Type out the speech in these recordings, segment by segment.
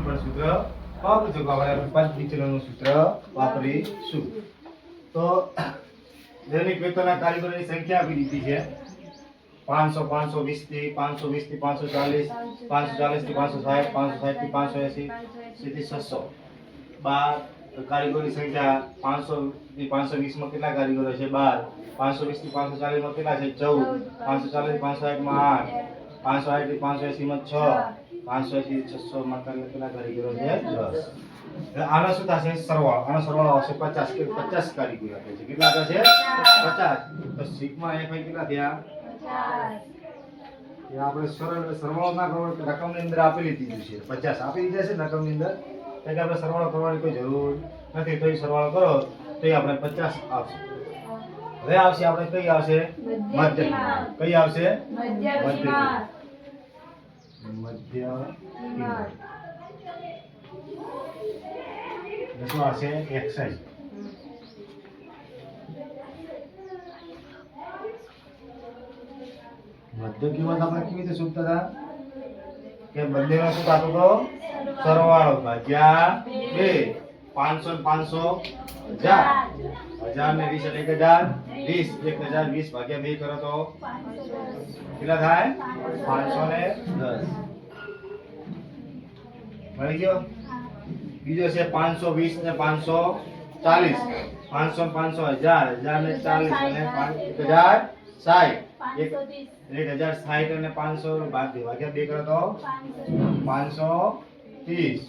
પણ સૂત્ર વાપરીશું. આપણે પદ વિચલનનું સૂત્ર વાપરીશું. તો દૈનિક વેતનના કારીગરોની સંખ્યા આપી દીધી છે 500, 520 થી 520 થી 540, 540 થી 560, 560 થી 580, સુધી 600. 12 કારીગરોની સંખ્યા 500 થી 520 માં કેટલા કારીગરો છે? 12. 520 થી 540 માં કેટલા છે? 14. 540 થી 560 માં 8. 560 થી 580 માં 6. 580 થી 600 માં કેટલા કારીગરો છે? 10. આનો શું થશે? સરવાળો. આનો સરવાળો આવશે 50 કે 50 કારીગરો આપે છે. કેટલા આપે છે? 50. તો સિગ્મા એફ કેટલા થયા? 50. આપણે સરવાળો ના કરવો તો રકમની અંદર આપેલી દીધું છે 50 આપી દીધા છે રકમની અંદર, એટલે આપણે સરવાળો કરવાની કોઈ જરૂર નથી. તો સરવાળો કરો તો આપણે 50 આવશે. હવે આવશે આપણે કઈ આવશે? મધ્ય. કઈ આવશે? મધ્ય. મધ્ય શું આવશે? 61. મધ્ય કિંમત આપણે કેવી રીતે શોધતા હતા કે બંનેનો શું થતો હતો? સરવાળો ભાગ્યા 2. 500 500 1000 ને 20 એટલે 1020. 1020 ભાગ્યા 2 કરો તો કેટલા થાય? 510. મળી ગયો. બીજો છે 520 ને 540. 500 500 1000 ને 40 અને 1060. 1060 અને 500 ભાગ્યા 2 કરો તો 530.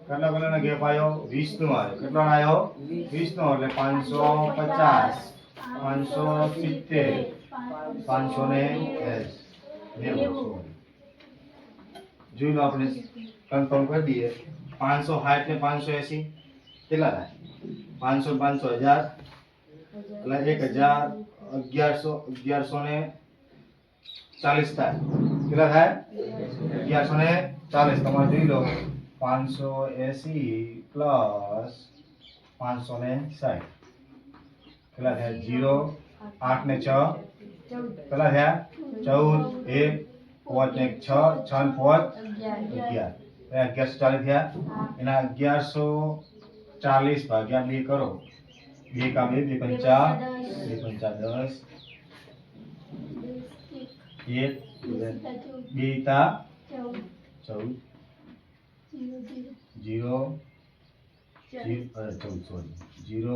કેટલા કેટલાનો ગેપ આવ્યો? 20 નો આવ્યો. કેટલો આવ્યો? 20 નો. એટલે 550, 570, 590. જોઈ લો, આપણે કન્ફર્મ કરી દઈએ. 560 ને 580 કેટલા થાય? 500 500 1000 એટલે 1000 1100 ને 40 થાય. કેટલા થાય? 1140. તમારે જોઈ લો 580 પ્લસ 560 કેટલા થયા? 0 8 ને 6 કેટલા થયા? 14 1 5 ને 6 6 ને 5 1140 થયા. એના 1140 ભાગ્યા 2 કરો. 2 કા 2 2 5 10 2 તા 14 0 0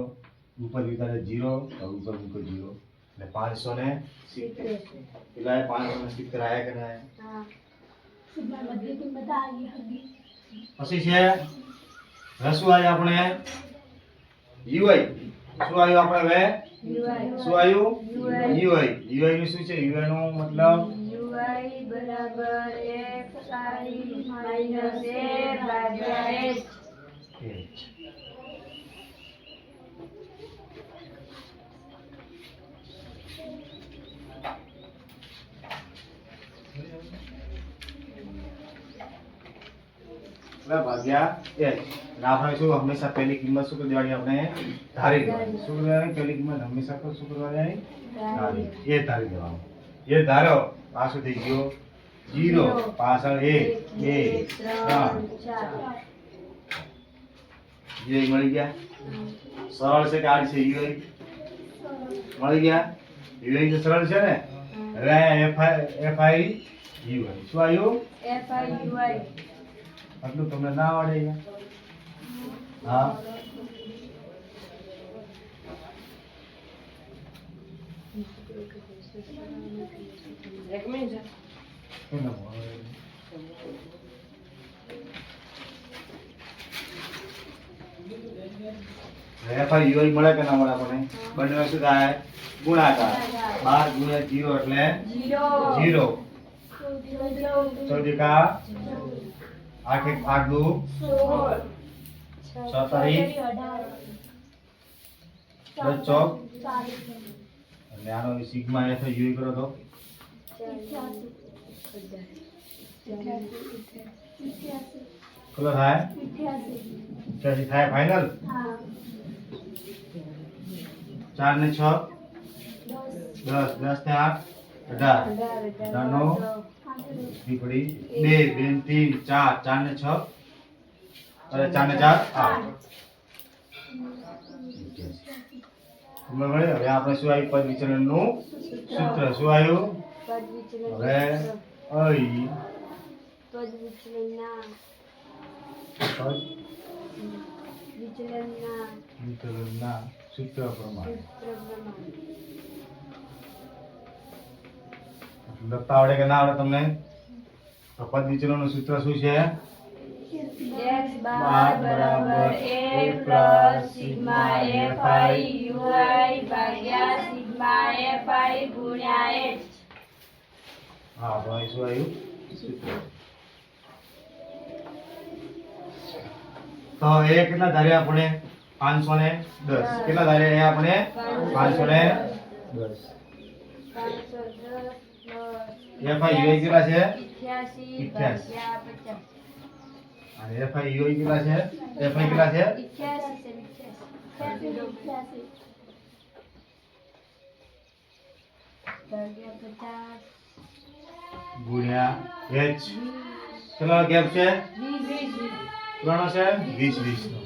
ઉપર વિચારે 0 ઉપર મૂકો 0 એટલે 570. કેટલા? 570 આયા કે ના? પછી છે રસુ આયા આપણે યુઆઈ. શું આવ્યું આપણે હવે? શું આવ્યું? યુઆઈ. યુઆઈ નું શું છે? યુઆઈ નો મતલબ યુઆઈ બરાબર xi માઈનસ a ભાગ્યા h. ભાગ્યા h. આપણે શું હંમેશા પહેલી કિંમત શું કરી દેવાની? આપણે ધારી દેવાની. શું કરી દેવાની? પહેલી કિંમત હંમેશા શું કરવાની? ધારી. એ ધારી દેવાનું. એ ધારો આ શું થઈ ગયો? 0 પાછળ 1 2 3 4 જે મળી ગયા. સરળ છે કે આડ છે? યુઆઈ મળી ગયા. યુઆઈ તો સરળ છે ને. હવે એફઆઈ યુઆઈ શું આવ્યું? fi ui. આટલું તમને ના આવડે? હા, એક મિનિટ. એફઆઈ યુઆઈ મળે કે ના મળે? આપણને બંને શું થાય? ગુણાકાર. 12 ગુણ્યા 0 એટલે 0. 14 કા 8 8 2 17 10 ચોક. એટલે આનો સિગ્મા એફ યુઆઈ કરો તો કેટલો થાય? 88 થાય. ફાઇનલ. 4 ને 6 10 10 ને 8 18 18 નો પડી 2 2 3 4 4 ને 6 અને 4 ને 4 8. બરાબર. હવે આપણે શું આવ્યું? પદ વિચલનનું સૂત્ર શું આવ્યું? પદ વિચલન હવે અહીં પદ વિચલનના પદ વિચલનના વિચલનના સૂત્ર પ્રમાણે સૂત્ર પ્રમાણે લખતા આવડે કે ના આવડે તમને? તો પદ વિચલનનું સૂત્ર શું છે? x બાર બરાબર a plus sigma fi ui ભાગ્યા સિગ્મા fi ગુણ્યા h. હા, તો અહીં શું આવ્યું? સૂત્ર. તો એ કેટલા ધાર્યા આપણે? 510. કેટલા ધાર્યા આપણે? 510. 510 fi ui કેટલા છે? 88 ભાગ્યા 50. અને fi ui કેટલા છે? fi કેટલા છે? 88 ભાગ્યા 50 ગુણ્યા h. કેટલો ગેપ છે? 20 કેટલાનો છે? 20 નો.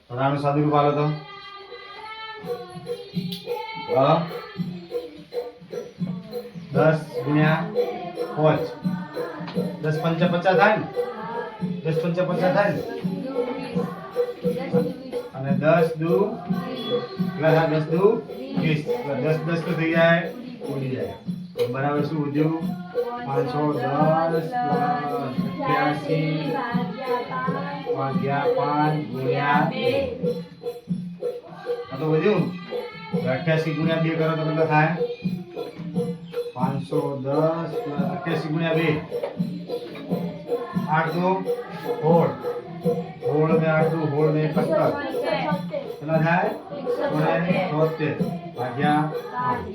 તો આનું સાદુરૂપ આલો તો. હા, 10 ગુણ્યા 5. 10 પંચા 50 થાય ને? 10 પંચા 50 થાય ને? અને 10 દુ કેટલા થાય? 10 દુ 20. 10 10 તો થઈ જાય, ઉડી જાય. તો બરાબર શું વધ્યું? 510 ભાગ્યા 5 ગુણ્યા 2. આ તો વધ્યું. 88 ગુણ્યા 2 કરો તો કેટલા થાય? 510 88 ગુણ્યા 2 8 દુ 16. 16 ને 8 દુ 16 ને 71. કેટલા થાય? 176 ભાગ્યા 5.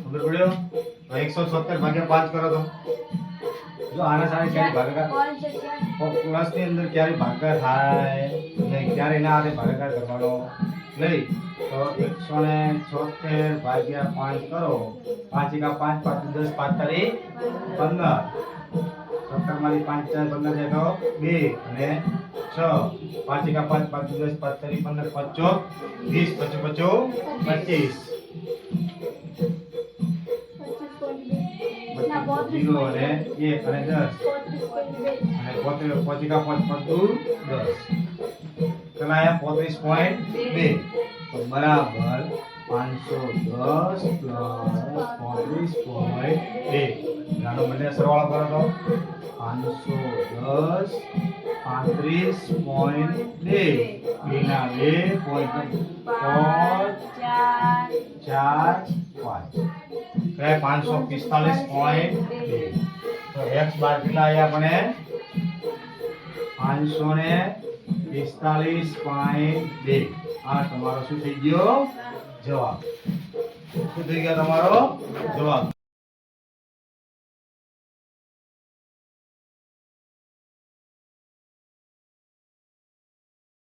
ખબર પડ્યો? 176 ભાગ્યા 5 કરો તો જો આના સાથે ક્યારે ભાગાકાર પ્લસ ની અંદર ક્યારે ભાગાકાર થાય નહીં, ક્યારે ના આવે ભાગાકાર કરવાનો નહીં. તો 176 ભાગ્યા 5 કરો. 5 એકા 5 5 10 5 તારી 15. 17 માંથી 5 4 15 જાય તો 2 અને 6. 5 એકા 5 5 10 5 તારી 15 5 ચોક 20 25 25 0 અને 1 અને 10 અને 35 5 એકા 5 5 દુ 10. કેટલા આયા? 35.2. તો બરાબર 510 પ્લસ 35.2. નાનો બંને સરવાળો કરો તો 510 35.2 બીના 2 પોઈન્ટ 4 5 545.2. તો x બાર કેટલા આયા આપણે? 545.2. આ તમારો શું થઈ ગયો? જવાબ. શું થઈ ગયો તમારો જવાબ?